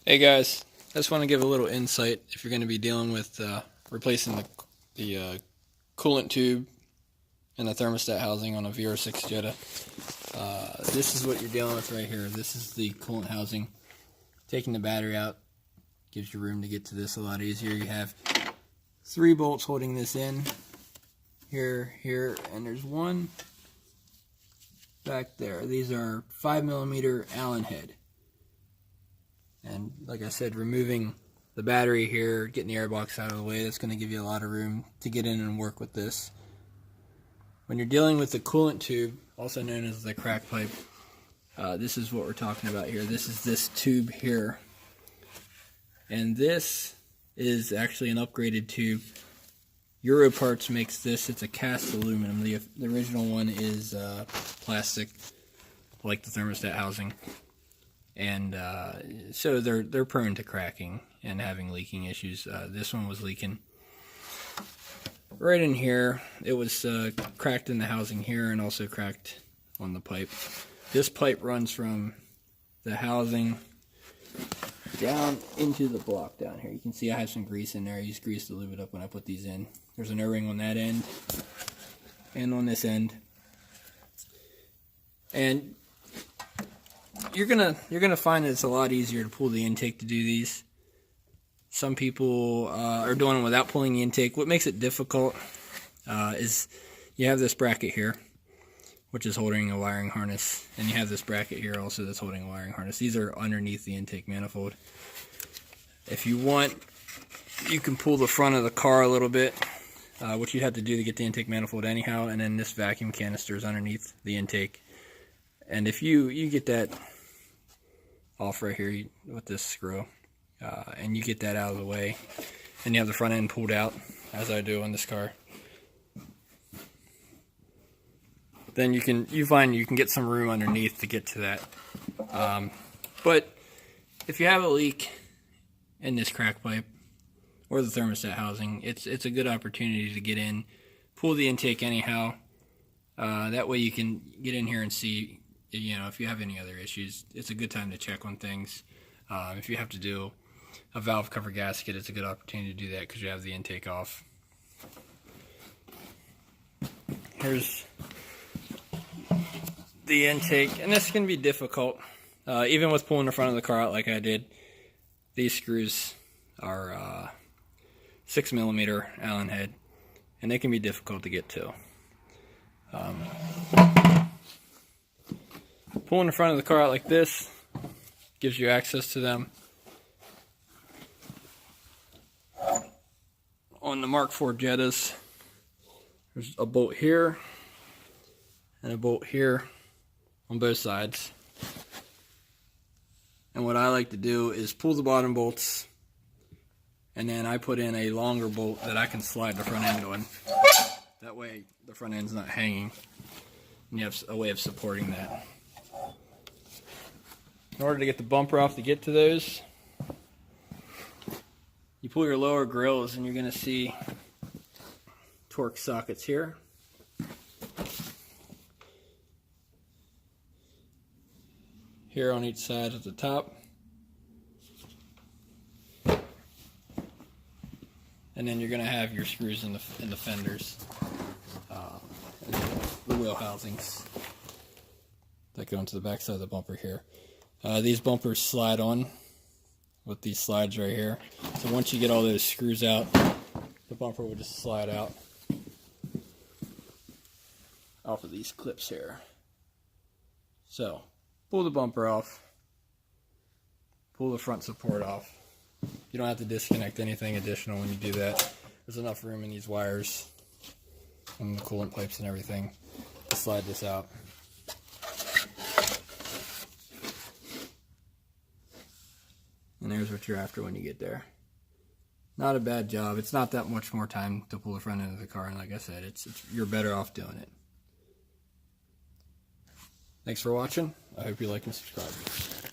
Hey guys, I just want to give a little insight if you're going to be dealing with replacing the coolant tube and the thermostat housing on a Vr6 Jetta. This is what you're dealing with right here. This is the coolant housing. Taking the battery out gives you room to get to this a lot easier. You have 3 bolts holding this in, here, and there's one back there. These are 5mm Allen head. And like I said, removing the battery here, getting the airbox out of the way, that's going to give you a lot of room to get in and work with this. When you're dealing with the coolant tube, also known as the crack pipe, this is what we're talking about here. This is this tube here. And this is actually an upgraded tube. Europarts makes this. It's a cast aluminum. The original one is plastic, like the thermostat housing. And so they're prone to cracking and having leaking issues. This one was leaking right in here. It was cracked in the housing here and also cracked on the pipe. This pipe runs from the housing down into the block down here. You can see I have some grease in there. I used grease to lube it up when I put these in. There's an O-ring on that end and on this end. And you're gonna find that it's a lot easier to pull the intake to do these. Some people are doing it without pulling the intake. What makes it difficult is you have this bracket here, which is holding a wiring harness, and you have this bracket here also that's holding a wiring harness. These are underneath the intake manifold. If you want, you can pull the front of the car a little bit, which you have to do to get the intake manifold anyhow, and then this vacuum canister is underneath the intake. And if you get that off right here with this screw, and you get that out of the way, and you have the front end pulled out, as I do on this car, then you find you can get some room underneath to get to that. But if you have a leak in this crack pipe or the thermostat housing, it's a good opportunity to get in, pull the intake anyhow. That way you can get in here and see, if you have any other issues. It's a good time to check on things. If you have to do a valve cover gasket, it's a good opportunity to do that because you have the intake off. Here's the intake, and this can be difficult, even with pulling the front of the car out like I did. These screws are 6mm Allen head, and they can be difficult to get to. Pulling the front of the car out like this gives you access to them. On the MK4 Jettas, there's a bolt here and a bolt here on both sides. And what I like to do is pull the bottom bolts, and then I put in a longer bolt that I can slide the front end on. That way the front end's not hanging, and you have a way of supporting that. In order to get the bumper off to get to those, you pull your lower grills and you're going to see torque sockets here. Here on each side at the top. And then you're going to have your screws in the fenders, and the wheel housings that go into the back side of the bumper here. These bumpers slide on with these slides right here. So once you get all those screws out, the bumper will just slide out off of these clips here. So pull the bumper off, pull the front support off. You don't have to disconnect anything additional when you do that. There's enough room in these wires and the coolant pipes and everything to slide this out. And there's what you're after when you get there. Not a bad job. It's not that much more time to pull the front end of the car, and like I said, you're better off doing it. Thanks for watching. I hope you like and subscribe.